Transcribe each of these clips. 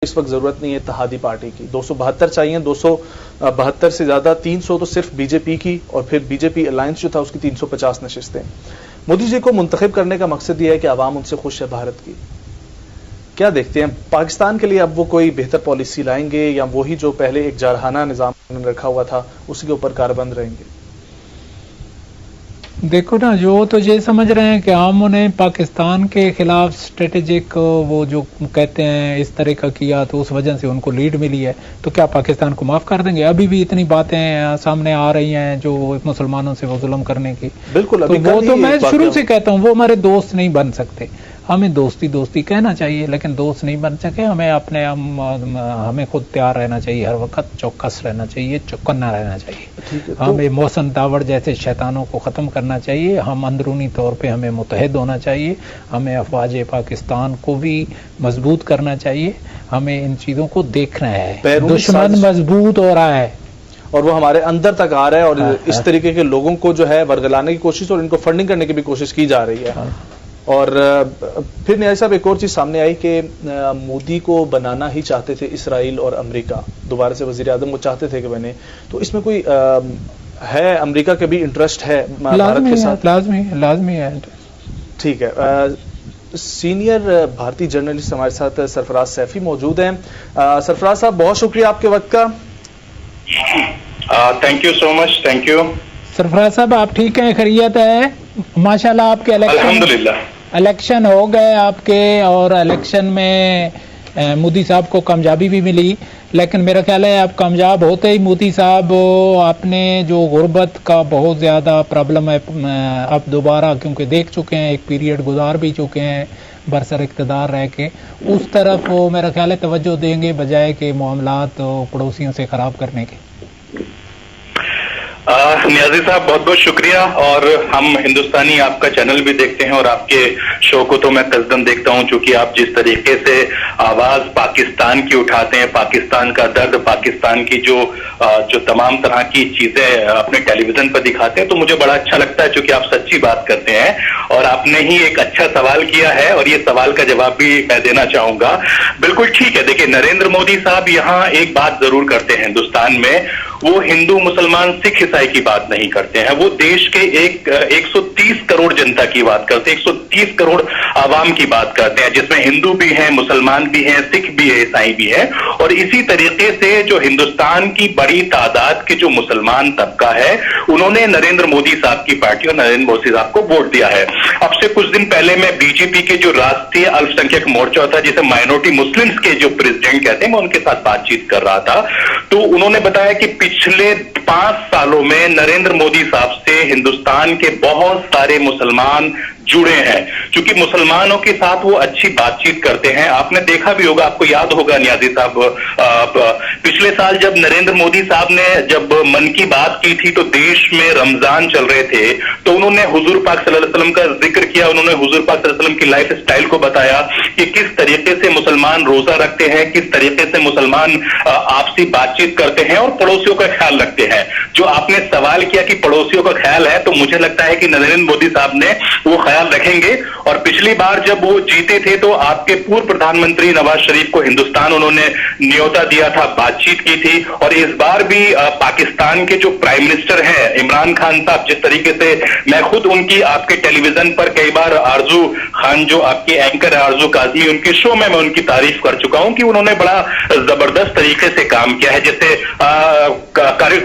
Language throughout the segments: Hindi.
इस वक्त जरूरत नहीं है इत्तेहादी पार्टी की। 272 चाहिए, 272 से ज्यादा 300 तो सिर्फ बीजेपी की, और फिर बीजेपी अलायंस जो था उसकी 350 नशिस्तें। मोदी जी को मुंतखब करने का मकसद यह है कि आवाम उनसे खुश है भारत की। क्या देखते हैं पाकिस्तान के लिए अब वो कोई बेहतर पॉलिसी लाएंगे या वही जो पहले एक जारहाना निजाम रखा हुआ था उसी के ऊपर कारबंद रहेंगे? देखो ना, जो तो ये समझ रहे हैं कि हम उन्हें पाकिस्तान के खिलाफ स्ट्रेटेजिक वो जो कहते हैं इस तरह का किया तो उस वजह से उनको लीड मिली है, तो क्या पाकिस्तान को माफ कर देंगे? अभी भी इतनी बातें सामने आ रही हैं जो मुसलमानों से वो जुल्म करने की। बिल्कुल, तो वो तो मैं शुरू से कहता हूँ वो हमारे दोस्त नहीं बन सकते। हमें दोस्ती कहना चाहिए लेकिन दोस्त नहीं बन सके। हमें खुद तैयार रहना चाहिए, हर वक्त चौकस रहना चाहिए, चौकन्ना रहना चाहिए। हमें मौसम दावड़ जैसे शैतानों को ख़त्म करना चाहिए। हम अंदरूनी तौर पे हमें मुतहद होना चाहिए। हमें अफवाज पाकिस्तान को भी मजबूत करना चाहिए। हमें इन चीज़ों को देखना है। दुश्मन मजबूत हो रहा है और वो हमारे अंदर तक आ रहा है, और इस तरीके के लोगों को जो है वर्गलाने की कोशिश और इनको फंडिंग करने की भी कोशिश की जा रही है। और फिर न्याय साहब एक और चीज सामने आई कि मोदी को बनाना ही चाहते थे इसराइल और अमेरिका, दोबारा से वजीर आजम वो चाहते थे कि बने। तो इसमें कोई है अमेरिका के भी इंटरेस्ट है भारत के साथ? लाजमी है। ठीक है। सीनियर भारतीय जर्नलिस्ट हमारे साथ सरफराज सैफी मौजूद हैं। सरफराज साहब, बहुत शुक्रिया आपके वक्त का। Thank you so much. Thank you Sarfaraz साहब, आप ठीक हैं? खैरियत है माशाल्लाह। आपके इलेक्शन हो गए आपके, और इलेक्शन में मोदी साहब को कामयाबी भी मिली, लेकिन मेरा ख्याल है आप कामयाब होते ही मोदी साहब अपने जो गुर्बत का बहुत ज़्यादा प्रॉब्लम है अब दोबारा, क्योंकि देख चुके हैं एक पीरियड गुजार भी चुके हैं बरसर इक़्तिदार रह के, उस तरफ वो मेरा ख्याल है तवज्जो देंगे बजाय के मामलात पड़ोसियों से ख़राब करने के। नियाजी साहब, बहुत बहुत शुक्रिया। और हम हिंदुस्तानी आपका चैनल भी देखते हैं और आपके शो को तो मैं कसदम देखता हूं, क्योंकि आप जिस तरीके से आवाज पाकिस्तान की उठाते हैं, पाकिस्तान का दर्द, पाकिस्तान की जो तमाम तरह की चीजें अपने टेलीविजन पर दिखाते हैं, तो मुझे बड़ा अच्छा लगता है, क्योंकि आप सच्ची बात करते हैं। और आपने ही एक अच्छा सवाल किया है और ये सवाल का जवाब भी मैं देना चाहूंगा। बिल्कुल ठीक है। देखिए, नरेंद्र मोदी साहब यहाँ एक बात जरूर करते हैं हिंदुस्तान में, वो हिंदू मुसलमान सिख ईसाई की बात नहीं करते हैं। वो देश के 130 करोड़ जनता की बात करते हैं, 130 करोड़ आवाम की बात करते हैं, जिसमें हिंदू भी हैं, मुसलमान भी हैं, सिख भी है, ईसाई भी है। और इसी तरीके से जो हिंदुस्तान की बड़ी तादाद के जो मुसलमान तबका है, उन्होंने नरेंद्र मोदी साहब की पार्टी और नरेंद्र मोदी साहब को वोट दिया है। अब से कुछ दिन पहले मैं बीजेपी के जो राष्ट्रीय अल्पसंख्यक मोर्चा था, जिसे माइनॉरिटी मुस्लिम्स के जो प्रेसिडेंट कहते हैं, मैं उनके साथ बातचीत कर रहा था, तो उन्होंने बताया कि पिछले 5 सालों में नरेंद्र मोदी साहब से हिंदुस्तान के बहुत सारे मुसलमान जुड़े हैं, क्योंकि मुसलमानों के साथ वो अच्छी बातचीत करते हैं। आपने देखा भी होगा, आपको याद होगा नियाजी साहब, पिछले साल जब नरेंद्र मोदी साहब ने जब मन की बात की थी तो देश में रमजान चल रहे थे, तो उन्होंने हुजूर पाक सल्लल्लाहु अलैहि वसल्लम का जिक्र किया। उन्होंने हुजूर पाक सल्लल्लाहु अलैहि वसल्लम की लाइफ स्टाइल को बताया कि किस तरीके से मुसलमान रोजा रखते हैं, किस तरीके से मुसलमान आपसी बातचीत करते हैं और पड़ोसियों का ख्याल रखते हैं। जो आपने सवाल किया कि पड़ोसियों का ख्याल है, तो मुझे लगता है कि नरेंद्र मोदी साहब ने वो ख्याल रखेंगे। और पिछली बार जब वो जीते थे तो आपके पूर्व प्रधानमंत्री नवाज शरीफ को हिंदुस्तान उन्होंने न्योता दिया था, बातचीत की थी। और इस बार भी पाकिस्तान के जो प्राइम मिनिस्टर हैं इमरान खान साहब, जिस तरीके से मैं खुद उनकी आपके टेलीविजन पर कई बार आरजू खान जो आपकी एंकर है, आरजू काजी, उनके शो में मैं उनकी तारीफ कर चुका हूं कि उन्होंने बड़ा जबरदस्त तरीके से काम किया है। जैसे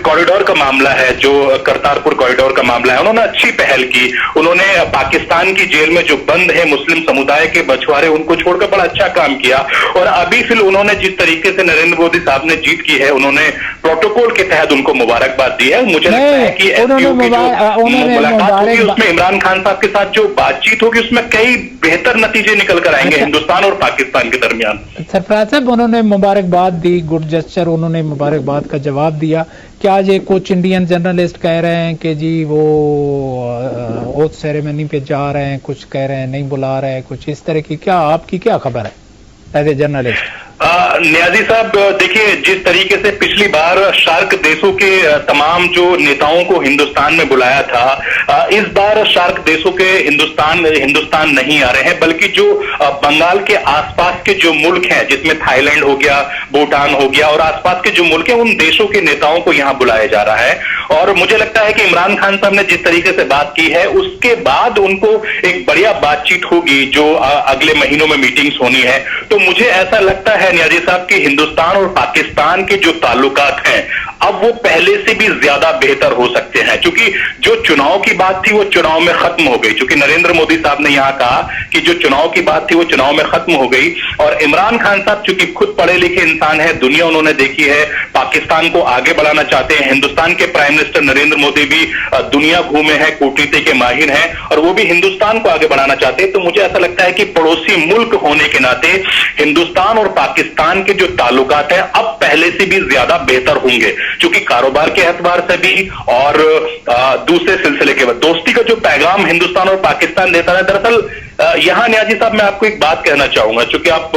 कॉरिडोर का मामला है, जो करतारपुर कॉरिडोर का मामला है, उन्होंने अच्छी पहल की। उन्होंने पाकिस्तान की जेल में जो बंद है मुस्लिम समुदाय के मछुआरे, उनको छोड़कर बड़ा अच्छा काम किया। और अभी फिर उन्होंने जिस तरीके से नरेंद्र मोदी साहब ने जीत की है, उन्होंने प्रोटोकॉल के तहत उनको मुबारकबाद दी है। मुझे लगता है कि एससीओ की जो मुलाकात होगी उसमें इमरान खान साहब के साथ जो बातचीत होगी उसमें कई बेहतर नतीजे निकल कर आएंगे हिंदुस्तान और पाकिस्तान के दरमियान। सरफराज साहब, उन्होंने मुबारकबाद दी, गुड जेस्चर, उन्होंने मुबारकबाद का जवाब दिया। क्या ये कुछ इंडियन जर्नलिस्ट कह रहे हैं कि जी वो ओथ सेरेमनी पे जा रहे हैं, कुछ कह रहे हैं नहीं बुला रहे हैं, कुछ इस तरह की, क्या आपकी क्या खबर है एज ए जर्नलिस्ट? नियाजी साहब, देखिए, जिस तरीके से पिछली बार सार्क देशों के तमाम जो नेताओं को हिंदुस्तान में बुलाया था, इस बार सार्क देशों के हिंदुस्तान नहीं आ रहे हैं, बल्कि जो बंगाल के आसपास के जो मुल्क हैं, जिसमें थाईलैंड हो गया, भूटान हो गया और आसपास के जो मुल्क हैं, उन देशों के नेताओं को यहां बुलाया जा रहा है। और मुझे लगता है कि इमरान खान साहब ने जिस तरीके से बात की है, उसके बाद उनको एक बढ़िया बातचीत होगी जो अगले महीनों में मीटिंग्स होनी है। तो मुझे ऐसा लगता है नियाजी साहब कि हिंदुस्तान और पाकिस्तान के जो ताल्लुकात हैं, अब वो पहले से भी ज्यादा बेहतर हो सकते हैं, क्योंकि जो चुनाव की बात थी वो चुनाव में खत्म हो गई। क्योंकि नरेंद्र मोदी साहब ने यहां कहा कि जो चुनाव की बात थी वो चुनाव में खत्म हो गई, और इमरान खान साहब चूंकि खुद पढ़े लिखे इंसान है, दुनिया उन्होंने देखी है, पाकिस्तान को आगे बढ़ाना चाहते हैं। हिंदुस्तान के प्राइम मिनिस्टर नरेंद्र मोदी भी दुनिया घूमे हैं, कूटनीति के माहिर हैं, और वो भी हिंदुस्तान को आगे बढ़ाना चाहते हैं। तो मुझे ऐसा लगता है कि पड़ोसी मुल्क होने के नाते हिंदुस्तान और पाकिस्तान के जो ताल्लुकात हैं अब पहले से भी ज्यादा बेहतर होंगे, क्योंकि कारोबार के एतबार से भी और दूसरे सिलसिले के बाद दोस्ती का जो पैगाम हिंदुस्तान और पाकिस्तान देता है। दरअसल यहां नियाजी साहब मैं आपको एक बात कहना चाहूंगा, चूंकि आप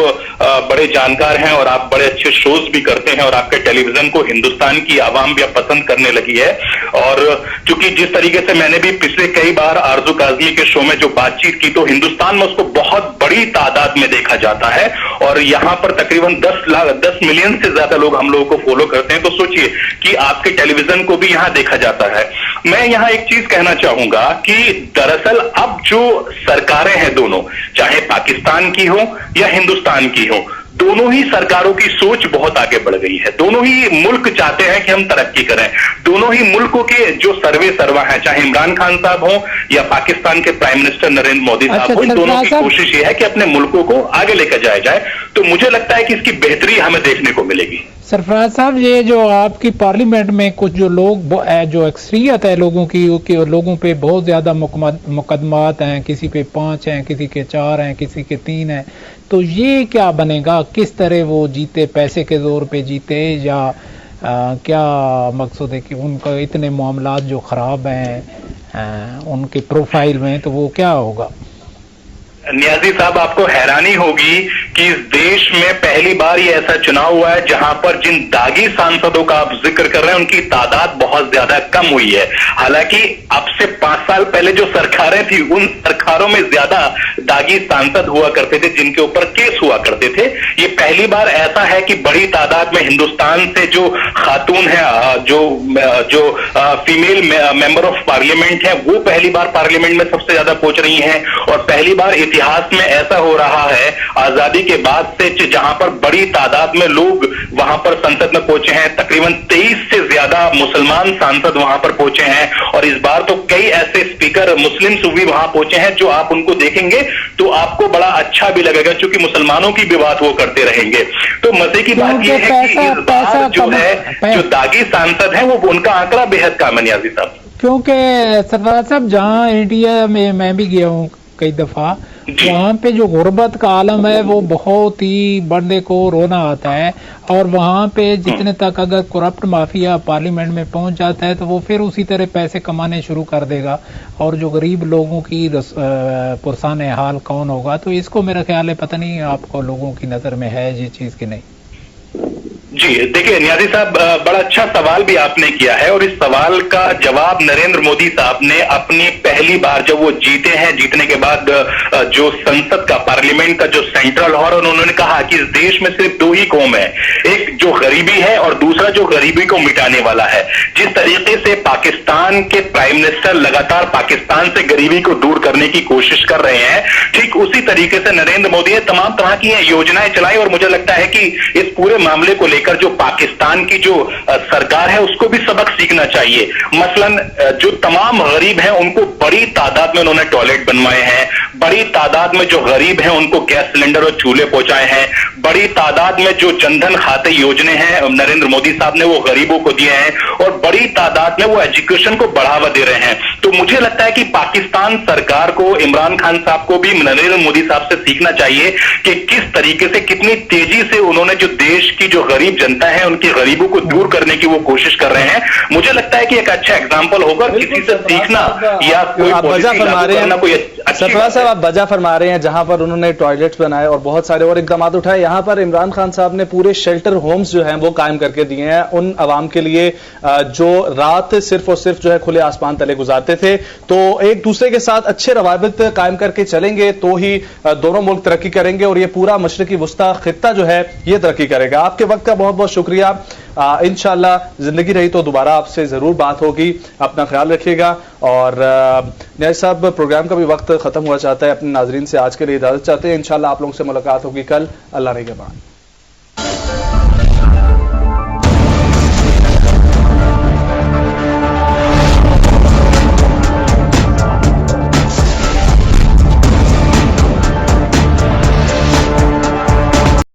बड़े जानकार हैं और आप बड़े अच्छे शोज भी करते हैं और आपके टेलीविजन को हिंदुस्तान की आवाम भी अब पसंद करने लगी है, और चूंकि जिस तरीके से मैंने भी पिछले कई बार आरजू काजमी के शो में जो बातचीत की, तो हिंदुस्तान में उसको बहुत बड़ी तादाद में देखा जाता है, और यहां पर तकरीबन 10 मिलियन से ज्यादा लोग हम लोगों को फॉलो करते हैं। तो सोचिए कि आपके टेलीविजन को भी यहां देखा जाता है। मैं यहां एक चीज कहना चाहूंगा कि दरअसल अब जो सरकारें हैं दोनों, चाहे पाकिस्तान की हो या हिंदुस्तान की हो, दोनों ही सरकारों की सोच बहुत आगे बढ़ गई है। दोनों ही मुल्क चाहते हैं कि हम तरक्की करें। दोनों ही मुल्कों के जो सर्वे सर्वा हैं, चाहे इमरान खान साहब हो या पाकिस्तान के प्राइम मिनिस्टर नरेंद्र मोदी साहब हो, इन दोनों की कोशिश ये है कि अपने मुल्कों को आगे लेकर जाया जाए। तो मुझे लगता है कि इसकी बेहतरी हमें देखने को मिलेगी। सरफराज साहब, ये जो आपकी पार्लियामेंट में कुछ जो लोग जो अक्सरियत है लोगों की, लोगों पे बहुत ज्यादा मुकदमात हैं, किसी पे 5 हैं, किसी के 4 हैं, किसी के 3 हैं, तो ये क्या बनेगा? किस तरह वो जीते? पैसे के जोर पे जीते या क्या मकसद है कि उनका इतने मामलात जो खराब हैं उनके प्रोफाइल में, तो वो क्या होगा? नियाजी साहब, आपको हैरानी होगी कि इस देश में पहली बार ये ऐसा चुनाव हुआ है जहां पर जिन दागी सांसदों का आप जिक्र कर रहे हैं उनकी तादाद बहुत ज्यादा कम हुई है। हालांकि अब से 5 साल पहले जो सरकारें थी, उन सरकारों में ज्यादा दागी सांसद हुआ करते थे जिनके ऊपर केस हुआ करते थे। ये पहली बार ऐसा है कि बड़ी तादाद में हिंदुस्तान से जो खातून है, जो फीमेल मेंबर ऑफ पार्लियामेंट है, वो पहली बार पार्लियामेंट में सबसे ज्यादा पहुंच रही हैं, और पहली बार इतिहास में ऐसा हो रहा है आजादी के बाद से जहां पर बड़ी तादाद में लोग वहां पर संसद में पहुंचे हैं। तकरीबन 23 से ज्यादा मुसलमान सांसद वहां पर पहुंचे हैं, और इस बार तो कई ऐसे स्पीकर मुस्लिम भी वहां पहुंचे हैं जो आप उनको देखेंगे तो आपको बड़ा अच्छा भी लगेगा, क्योंकि मुसलमानों की भी बात वो करते रहेंगे। तो मजे की बात यह है कि इस बार जो है जो दागी सांसद है वो उनका आंकड़ा बेहद कम है नियाजी साहब। क्योंकि सरदार साहब, जहां इंडिया में मैं भी गया हूँ कई दफा, वहाँ पे जो गुर्बत का आलम है वो बहुत ही बंदे को रोना आता है, और वहाँ पे जितने तक अगर करप्ट माफिया पार्लियामेंट में पहुंच जाता है तो वो फिर उसी तरह पैसे कमाने शुरू कर देगा, और जो गरीब लोगों की पुरसान हाल कौन होगा? तो इसको मेरा ख्याल है, पता नहीं आपको लोगों की नजर में है ये चीज कि नहीं? जी देखिए नियाजी साहब, बड़ा अच्छा सवाल भी आपने किया है, और इस सवाल का जवाब नरेंद्र मोदी साहब ने अपनी पहली बार जब वो जीते हैं, जीतने के बाद जो संसद का, पार्लियामेंट का जो सेंट्रल हॉल, उन्होंने कहा कि इस देश में सिर्फ 2 ही कौम है, एक जो गरीबी है और दूसरा जो गरीबी को मिटाने वाला है। जिस तरीके से पाकिस्तान के प्राइम मिनिस्टर लगातार पाकिस्तान से गरीबी को दूर करने की कोशिश कर रहे हैं, ठीक उसी तरीके से नरेंद्र मोदी ने तमाम तरह की योजनाएं चलाई, और मुझे लगता है कि इस पूरे मामले को लेकर जो पाकिस्तान की जो सरकार है उसको भी सबक सीखना चाहिए। मसलन जो तमाम गरीब हैं उनको बड़ी तादाद में उन्होंने टॉयलेट बनवाए हैं, बड़ी तादाद में जो गरीब हैं उनको गैस सिलेंडर और चूल्हे पहुंचाए हैं, बड़ी तादाद में जो जनधन खाते योजना है नरेंद्र मोदी साहब ने वो गरीबों को दिए हैं, और बड़ी तादाद में वो एजुकेशन को बढ़ावा दे रहे हैं। तो मुझे लगता है कि पाकिस्तान सरकार को, इमरान खान साहब को भी नरेंद्र मोदी साहब से सीखना चाहिए कि किस तरीके से, कितनी तेजी से उन्होंने जो देश की जो गरीब गरीब जनता है उनकी गरीबों को दूर करने की वो कोशिश कर रहे हैं। मुझे लगता है कि एक अच्छा एग्जाम्पल होगा, किसी से सीखना या कोई पॉलिसी लागू करना कोई सरफराज साहब आप वजह फरमा रहे हैं जहां पर उन्होंने टॉयलेट्स बनाए और बहुत सारे और इकदाम उठाए, यहां पर इमरान खान साहब ने पूरे शेल्टर होम्स जो हैं वो कायम करके दिए हैं उन अवाम के लिए जो रात सिर्फ और सिर्फ जो है खुले आसमान तले गुजारते थे। तो एक दूसरे के साथ अच्छे रवाबित कायम करके चलेंगे तो ही दोनों मुल्क तरक्की करेंगे और ये पूरा मशरकी वुस्ता खित्ता जो है ये तरक्की करेगा। आपके वक्त का बहुत बहुत शुक्रिया। इंशाअल्लाह जिंदगी रही तो दोबारा आपसे जरूर बात होगी। अपना ख्याल रखिएगा। और न्याय साहब प्रोग्राम का भी वक्त खत्म हुआ चाहता है, अपने नाजरीन से आज के लिए इजाजत चाहते हैं। इंशाअल्लाह आप लोगों से मुलाकात होगी कल। अल्लाह ने के बाद।